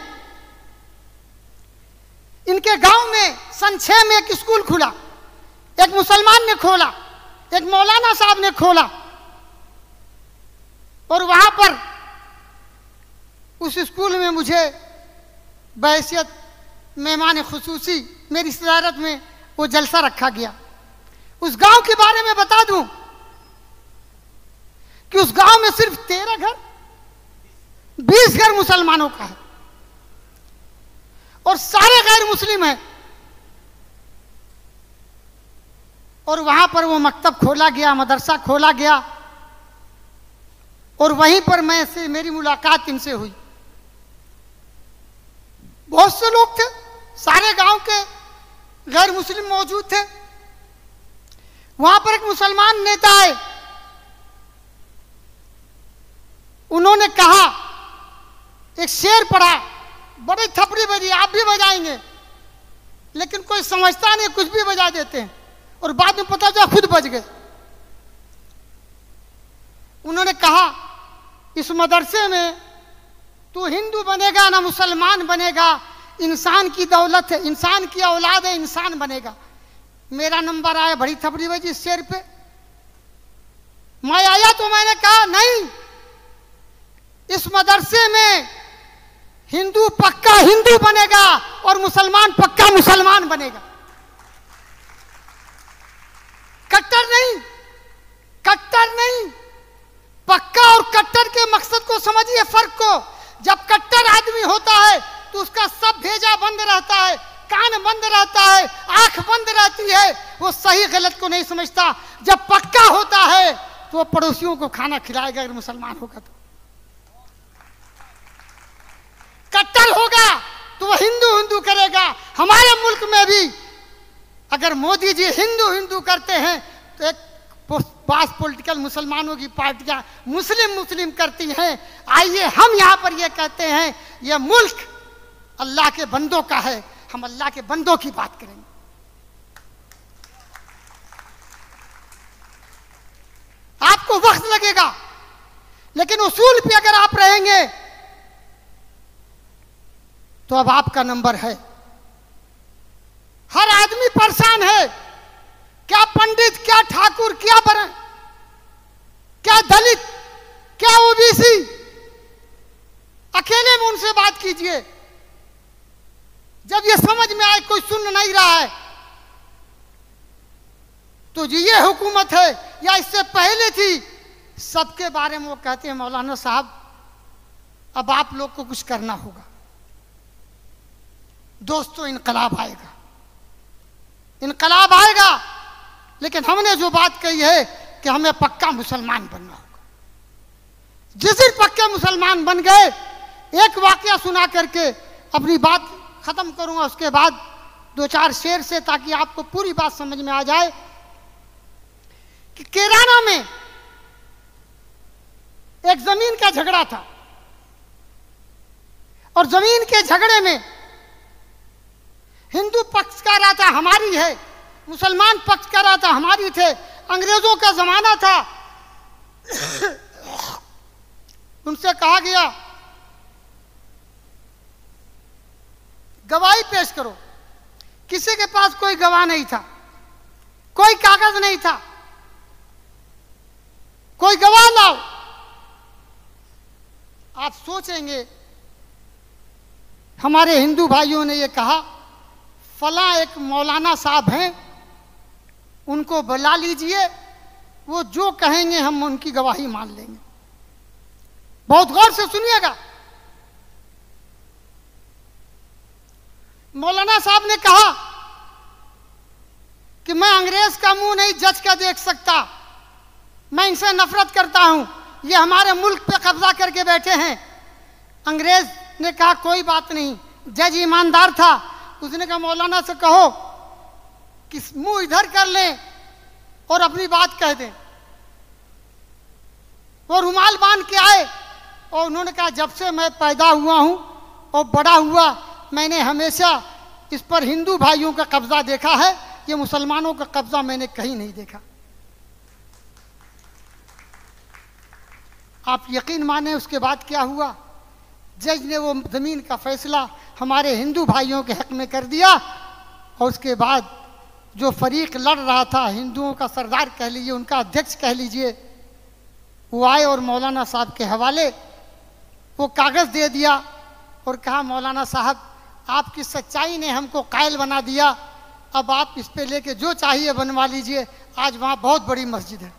इनके गांव में सन 6 में एक स्कूल खुला, एक मुसलमान ने खोला, एक मौलाना साहब ने खोला, और वहां पर उस स्कूल में मुझे बहैसियत मेहमान खुसूसी मेरी सदारत में वो जलसा रखा गया। उस गांव के बारे में बता दूं कि उस गांव में सिर्फ 13 घर, 20 घर मुसलमानों का है और सारे गैर मुस्लिम हैं। और वहां पर वो मकतब खोला गया, मदरसा खोला गया, और वहीं पर मेरी मुलाकात इनसे हुई। बहुत से लोग थे, सारे गांव के गैर मुस्लिम मौजूद थे। वहां पर एक मुसलमान नेता आए, उन्होंने कहा, एक शेर पढ़ा, बड़े थपड़ी बजी, आप भी बजाएंगे, लेकिन कोई समझता नहीं, कुछ भी बजा देते हैं और बाद में पता चला खुद बज गए। उन्होंने कहा, इस मदरसे में तू हिंदू बनेगा ना मुसलमान बनेगा, इंसान की दौलत है, इंसान की औलाद है, इंसान बनेगा। मेरा नंबर आया, बड़ी थपड़ी बजी इस शेर पे। मैं आया तो मैंने कहा, नहीं, इस मदरसे में हिंदू पक्का हिंदू बनेगा और मुसलमान पक्का मुसलमान बनेगा। कट्टर नहीं, कट्टर नहीं, पक्का और कट्टर के मकसद को समझिए, फर्क को। जब कट्टर आदमी होता है तो उसका सब भेजा बंद रहता है, कान बंद रहता है, आंख बंद रहती है, वो सही गलत को नहीं समझता। जब पक्का होता है तो वो पड़ोसियों को खाना खिलाएगा अगर मुसलमान होगा तो। कट्टर होगा तो वो हिंदू हिंदू करेगा। हमारे मुल्क में भी अगर मोदी जी हिंदू हिंदू करते हैं तो एक पास पॉलिटिकल मुसलमानों की पार्टियां मुस्लिम मुस्लिम करती हैं। आइए हम यहां पर ये कहते हैं, ये मुल्क अल्लाह के बंदों का है, हम अल्लाह के बंदों की बात करेंगे। आपको वक्त लगेगा, लेकिन उसूल पे अगर आप रहेंगे तो अब आपका नंबर है। हर आदमी परेशान है, क्या पंडित, क्या ठाकुर, क्या दलित, क्या ओबीसी अकेले में उनसे बात कीजिए। जब ये समझ में आए कोई सुन नहीं रहा है तो ये हुकूमत है या इससे पहले थी, सबके बारे में वो कहते हैं मौलाना साहब अब आप लोग को कुछ करना होगा। दोस्तों इनकलाब आएगा, इनकलाब आएगा, लेकिन हमने जो बात कही है कि हमें पक्का मुसलमान बनना होगा। जिस दिन पक्के मुसलमान बन गए, एक वाकया सुना करके अपनी बात खत्म करूंगा, उसके बाद दो चार शेर से, ताकि आपको पूरी बात समझ में आ जाए कि केराना में एक जमीन का झगड़ा था और जमीन के झगड़े में हिंदू पक्ष कह रहा था हमारी है, मुसलमान पक्ष कह रहा था हमारी थे। अंग्रेजों का जमाना था। उनसे कहा गया गवाही पेश करो। किसी के पास कोई गवाह नहीं था, कोई कागज नहीं था, कोई गवाह लाओ। आप सोचेंगे हमारे हिंदू भाइयों ने ये कहा फला एक मौलाना साहब हैं, उनको बुला लीजिए, वो जो कहेंगे हम उनकी गवाही मान लेंगे। बहुत गौर से सुनिएगा। मौलाना साहब ने कहा कि मैं अंग्रेज का मुंह नहीं जज का देख सकता, मैं इनसे नफरत करता हूं, ये हमारे मुल्क पे कब्जा करके बैठे हैं। अंग्रेज ने कहा कोई बात नहीं, जज ईमानदार था, उसने कहा मौलाना से कहो कि मुंह इधर कर लें और अपनी बात कह दें। वो रुमाल बांध के आए और उन्होंने कहा जब से मैं पैदा हुआ हूं और बड़ा हुआ, मैंने हमेशा इस पर हिंदू भाइयों का कब्जा देखा है, ये मुसलमानों का कब्जा मैंने कहीं नहीं देखा। आप यकीन माने उसके बाद क्या हुआ, जज ने वो जमीन का फैसला हमारे हिंदू भाइयों के हक में कर दिया और उसके बाद जो फरीक लड़ रहा था, हिंदुओं का सरदार कह लीजिए, उनका अध्यक्ष कह लीजिए, वो आए और मौलाना साहब के हवाले वो कागज़ दे दिया और कहा मौलाना साहब आपकी सच्चाई ने हमको कायल बना दिया, अब आप इस पे लेके जो चाहिए बनवा लीजिए। आज वहाँ बहुत बड़ी मस्जिद है।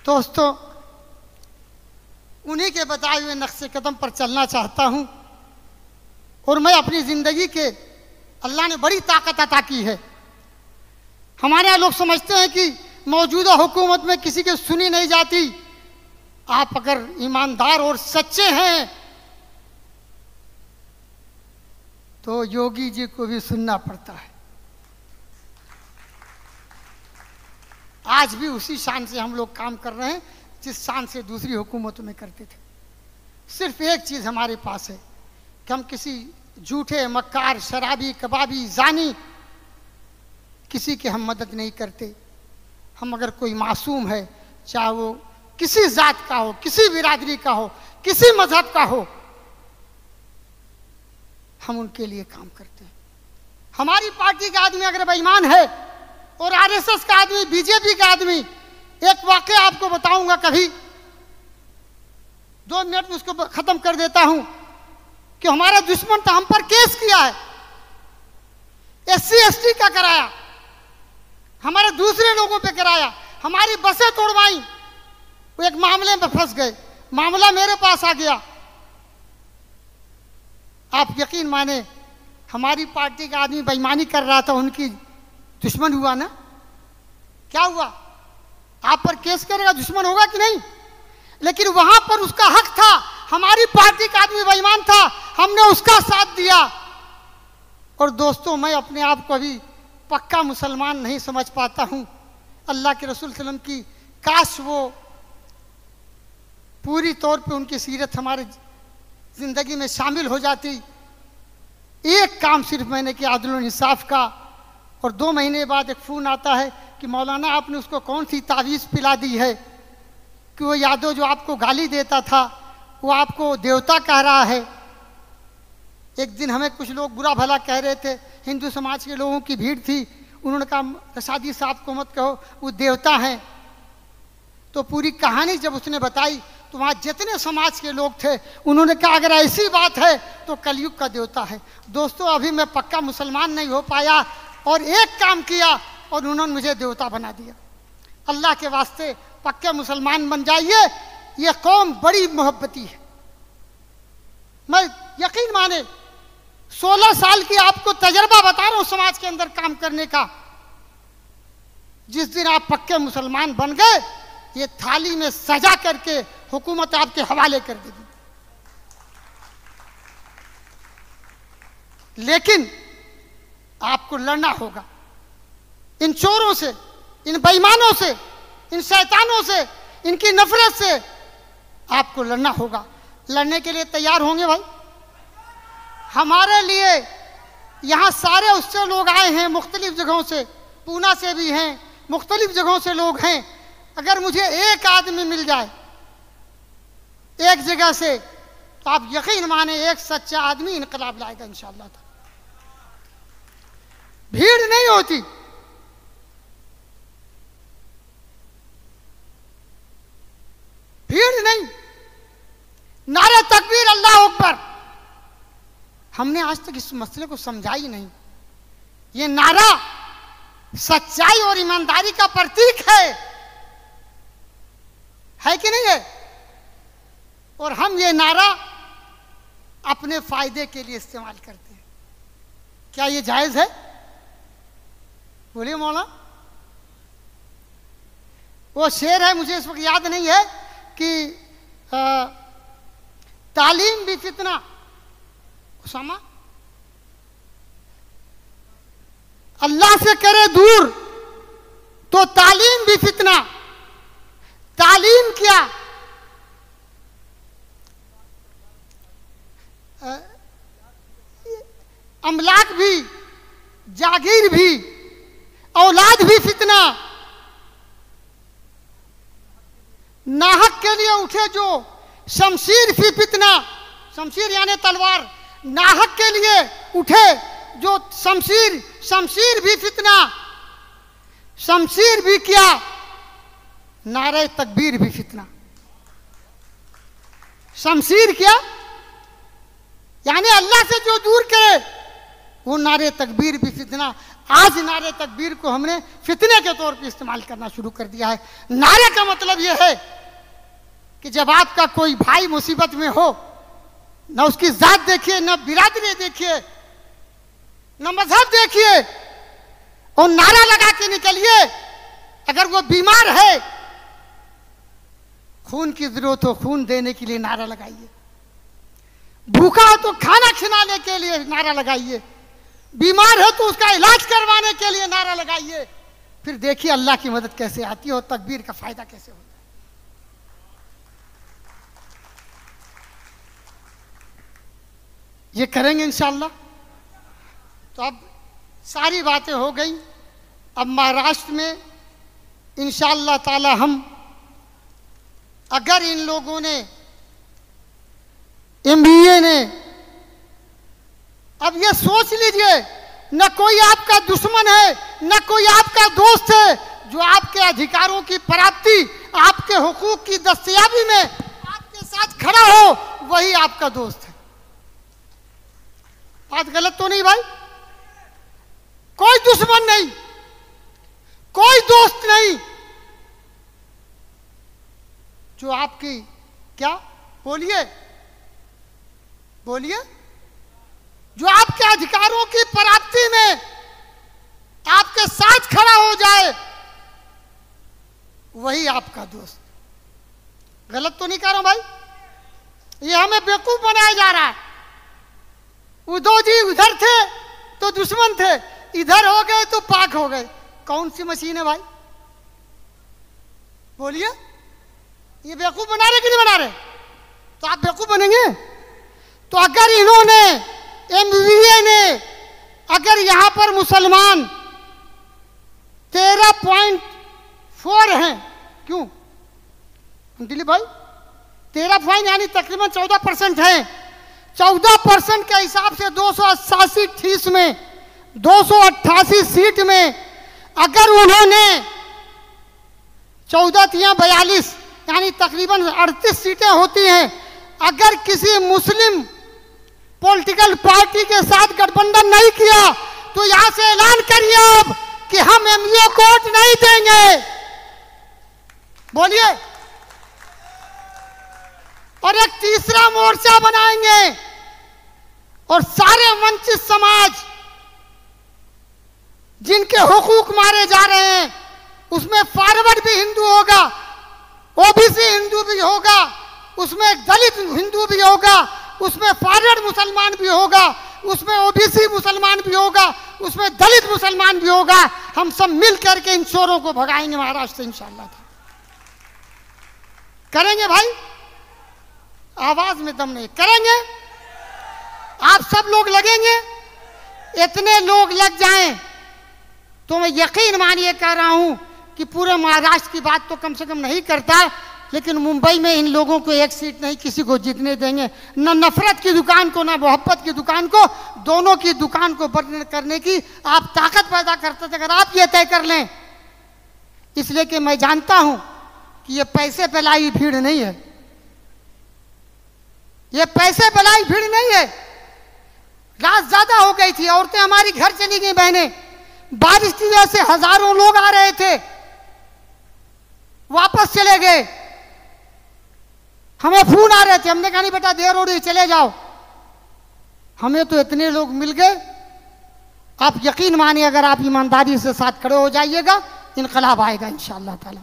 दोस्तों उन्हीं के बताए हुए नक्शे कदम पर चलना चाहता हूँ और मैं अपनी ज़िंदगी के अल्लाह ने बड़ी ताकत अता की है। हमारे यहाँ लोग समझते हैं कि मौजूदा हुकूमत में किसी की सुनी नहीं जाती। आप अगर ईमानदार और सच्चे हैं तो योगी जी को भी सुनना पड़ता है। आज भी उसी शान से हम लोग काम कर रहे हैं जिस शान से दूसरी हुकूमतों में करते थे। सिर्फ एक चीज़ हमारे पास है कि हम किसी झूठे मक्कार शराबी कबाबी जानी किसी की हम मदद नहीं करते। हम अगर कोई मासूम है, चाहे वो किसी जात का हो, किसी बिरादरी का हो, किसी मजहब का हो, हम उनके लिए काम करते हैं। हमारी पार्टी का आदमी अगर बेईमान है और आरएसएस का आदमी, बीजेपी का आदमी, एक वाकया आपको बताऊंगा, कभी 2 मिनट में उसको खत्म कर देता हूं कि हमारा दुश्मन था, हम पर केस किया है, SC ST का कराया, हमारे दूसरे लोगों पे कराया, हमारी बसें तोड़वाई, वो एक मामले में फंस गए, मामला मेरे पास आ गया। आप यकीन माने हमारी पार्टी का आदमी बेईमानी कर रहा था, उनकी दुश्मन हुआ ना। क्या हुआ? आप पर केस करेगा, दुश्मन होगा कि नहीं? लेकिन वहां पर उसका हक था, हमारी पार्टी का आदमी बेईमान था, हमने उसका साथ दिया। और दोस्तों मैं अपने आप को अभी पक्का मुसलमान नहीं समझ पाता हूं। अल्लाह के रसूल सल्लल्लाहु अलैहि वसल्लम की काश वो पूरी तौर पे उनकी सीरत हमारे जिंदगी में शामिल हो जाती। एक काम सिर्फ मैंने किया अदल इंसाफ का, और 2 महीने बाद एक फ़ोन आता है कि मौलाना आपने उसको कौन सी तावीज़ पिला दी है कि वो यादव जो आपको गाली देता था वो आपको देवता कह रहा है। एक दिन हमें कुछ लोग बुरा भला कह रहे थे, हिंदू समाज के लोगों की भीड़ थी, उन्होंने कहा रसादी साहब को मत कहो, वो देवता हैं। तो पूरी कहानी जब उसने बताई तो वहाँ जितने समाज के लोग थे उन्होंने कहा अगर ऐसी बात है तो कलयुग का देवता है। दोस्तों अभी मैं पक्का मुसलमान नहीं हो पाया और एक काम किया और उन्होंने मुझे देवता बना दिया। अल्लाह के वास्ते पक्के मुसलमान बन जाइए, ये कौम बड़ी मोहब्बती है। मैं यकीन माने 16 साल की आपको तजर्बा बता रहा हूं समाज के अंदर काम करने का। जिस दिन आप पक्के मुसलमान बन गए ये थाली में सजा करके हुकूमत आपके हवाले कर देगी। लेकिन आपको लड़ना होगा इन चोरों से, इन बेईमानों से, इन शैतानों से, इनकी नफरत से आपको लड़ना होगा। लड़ने के लिए तैयार होंगे भाई? हमारे लिए यहाँ सारे उससे लोग आए हैं मुख्तलिफ जगहों से, पूना से भी हैं, मुख्तलिफ जगहों से लोग हैं। अगर मुझे एक आदमी मिल जाए एक जगह से तो आप यकीन माने एक सच्चा आदमी इनकलाब लाएगा इंशाअल्लाह। भीड़ नहीं होती, भीड़ नहीं, नारे तकबीर अल्लाह अकबर। हमने आज तक इस मसले को समझा ही नहीं। ये नारा सच्चाई और ईमानदारी का प्रतीक है कि नहीं है? और हम ये नारा अपने फायदे के लिए इस्तेमाल करते हैं। क्या ये जायज है? बोलिए मौला। वो शेर है, मुझे इस वक्त याद नहीं है कि तालीम भी फितना, उसामा अल्लाह से करे दूर तो तालीम भी फितना। तालीम क्या? अमलाक भी, जागीर भी, औलाद भी फितना। नाहक के लिए उठे जो शमशीर भी फितना, शमशीर यानी तलवार, नाहक के लिए उठे जो शमशीर, शमशीर भी फितना। शमशीर भी क्या? नारे तकबीर भी फितना। शमशीर क्या? यानी अल्लाह से जो दूर करे वो नारे तकबीर भी फितना। आज नारे तकबीर को हमने फितने के तौर पे इस्तेमाल करना शुरू कर दिया है। नारे का मतलब यह है कि जब आपका कोई भाई मुसीबत में हो, ना उसकी जात देखिए, ना बिरादरी देखिए, ना मजहब देखिए, और नारा लगा के निकलिए। अगर वो बीमार है, खून की जरूरत हो, खून देने के लिए नारा लगाइए। भूखा हो तो खाना खिलाने के लिए नारा लगाइए। बीमार है तो उसका इलाज करवाने के लिए नारा लगाइए। फिर देखिए अल्लाह की मदद कैसे आती है और तकबीर का फायदा कैसे होता है। ये करेंगे इंशाअल्लाह। तो अब सारी बातें हो गई। अब महाराष्ट्र में इंशाअल्लाह ताला हम, अगर इन लोगों ने, MBA ने, अब ये सोच लीजिए, न कोई आपका दुश्मन है, न कोई आपका दोस्त है। जो आपके अधिकारों की प्राप्ति, आपके हुकूक की दस्तयाबी में आपके साथ खड़ा हो, वही आपका दोस्त है। बात गलत तो नहीं भाई? कोई दुश्मन नहीं, कोई दोस्त नहीं। जो आपकी, क्या बोलिए, बोलिए, जो आपके अधिकारों की प्राप्ति में आपके साथ खड़ा हो जाए, वही आपका दोस्त। गलत तो नहीं कर रहा हूं भाई? ये हमें बेवकूफ बनाया जा रहा है। उद्धव जी उधर थे तो दुश्मन थे, इधर हो गए तो पाक हो गए। कौन सी मशीन है भाई? बोलिए। ये बेवकूफ बना रहे कि नहीं बना रहे? तो आप बेवकूफ बनेंगे। तो अगर इन्होंने, MBA ने, अगर यहां पर मुसलमान 13.4 हैं, क्यों दिलीप भाई? 13 यानी तकरीबन 14% हैं। 14% के हिसाब से 288 फीस में, 288 सीट में अगर उन्होंने 14 तियां 42, यानी तकरीबन 38 सीटें होती हैं। अगर किसी मुस्लिम पॉलिटिकल पार्टी के साथ गठबंधन नहीं किया तो यहां से ऐलान करिए अब कि हम एमईओ को वोट नहीं देंगे। बोलिए। और एक तीसरा मोर्चा बनाएंगे और सारे वंचित समाज जिनके हुकूक मारे जा रहे हैं उसमें फॉरवर्ड भी हिंदू होगा, ओबीसी हिंदू भी होगा, उसमें दलित हिंदू भी होगा, उसमें फॉरवर्ड मुसलमान भी होगा, उसमें ओबीसी मुसलमान भी होगा, उसमें दलित मुसलमान भी होगा। हम सब मिल करके इन चोरों को भगाएंगे महाराष्ट्र से इंशाअल्लाह। करेंगे भाई, आवाज में दम नहीं, करेंगे। आप सब लोग लगेंगे, इतने लोग लग जाएं तो मैं यकीन मानिए कह रहा हूं कि पूरे महाराष्ट्र की बात तो कम से कम नहीं करता, लेकिन मुंबई में इन लोगों को एक सीट नहीं किसी को जीतने देंगे। न नफरत की दुकान को, न मोहब्बत की दुकान को, दोनों की दुकान को बंद करने की आप ताकत पैदा करते थे, अगर आप ये तय कर लें। इसलिए कि मैं जानता हूं कि ये पैसे पे लाई भीड़ नहीं है, ये पैसे पे लाई भीड़ नहीं है। रात ज्यादा हो गई थी, औरतें हमारी घर चली गई, बहनें, बारिश की वजह से हजारों लोग आ रहे थे, वापस चले गए। हमें फोन आ रहे थे, हमने कहा नहीं बेटा देर हो रही, चले जाओ। हमें तो इतने लोग मिल गए, आप यकीन मानिए अगर आप ईमानदारी से साथ खड़े हो जाइएगा इनकलाब आएगा इंशाअल्लाह ताला।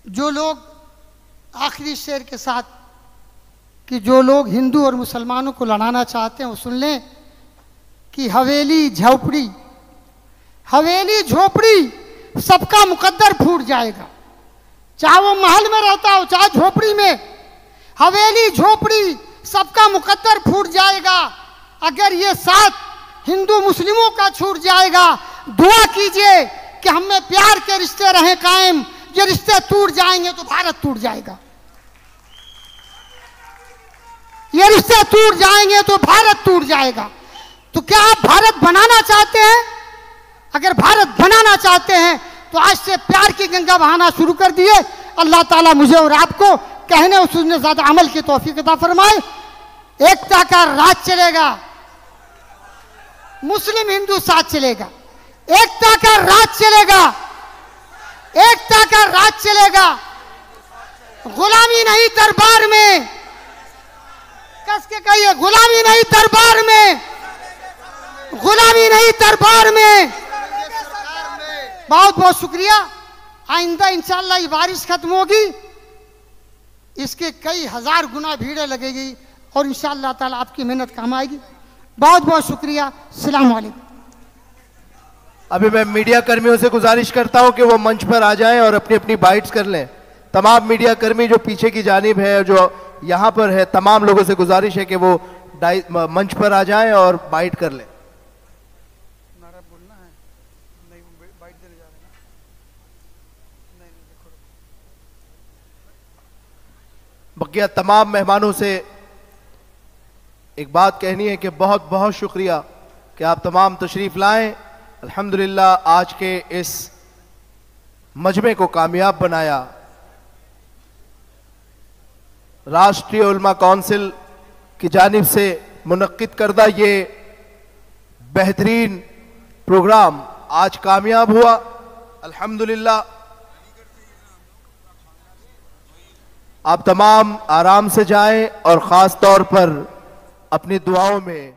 जो लोग आखिरी शेर के साथ कि जो लोग हिंदू और मुसलमानों को लड़ाना चाहते हैं वो सुन लें कि हवेली झोपड़ी सबका मुकद्दर फूट जाएगा, चाहे वो महल में रहता हो चाहे झोपड़ी में। हवेली झोपड़ी सबका मुकद्दर फूट जाएगा। अगर ये साथ हिंदू मुस्लिमों का छूट जाएगा, दुआ कीजिए कि हम में प्यार के रिश्ते रहें कायम। ये रिश्ते टूट जाएंगे तो भारत टूट जाएगा, ये रिश्ते टूट जाएंगे तो भारत टूट जाएगा। तो क्या आप भारत बनाना चाहते हैं? अगर भारत बनाना चाहते हैं तो आज से प्यार की गंगा बहाना शुरू कर दिए। अल्लाह ताला मुझे और आपको कहने और सुनने ज्यादा अमल की तौफीक अता फरमाए। एकता का राज चलेगा, मुस्लिम हिंदू साथ चलेगा, एकता का राज चलेगा, एकता का राज चलेगा। गुलामी नहीं दरबार में, कस के कहिए, गुलामी नहीं दरबार में, गुलामी नहीं दरबार में। बहुत बहुत शुक्रिया। आइंदा इंशाअल्लाह ये बारिश खत्म होगी, इसके कई हजार गुना भीड़ लगेगी और इंशाअल्लाह ताला आपकी मेहनत काम आएगी। बहुत बहुत शुक्रिया। अस्सलाम वालेकुम। अभी मैं मीडिया कर्मियों से गुजारिश करता हूं कि वो मंच पर आ जाएं और अपनी अपनी बाइट्स कर लें। तमाम मीडिया कर्मी जो पीछे की जानिब है, जो यहाँ पर है, तमाम लोगों से गुजारिश है कि वो मंच पर आ जाएं और बाइट कर लें। बकिया तमाम मेहमानों से एक बात कहनी है कि बहुत बहुत शुक्रिया कि आप तमाम तशरीफ लाएं। अल्हम्दुलिल्लाह आज के इस मजमे को कामयाब बनाया। राष्ट्रीय उलमा काउंसिल की जानिब से मुनक्किद करदा ये बेहतरीन प्रोग्राम आज कामयाब हुआ अल्हम्दुलिल्लाह। आप तमाम आराम से जाएं और ख़ास तौर पर अपनी दुआओं में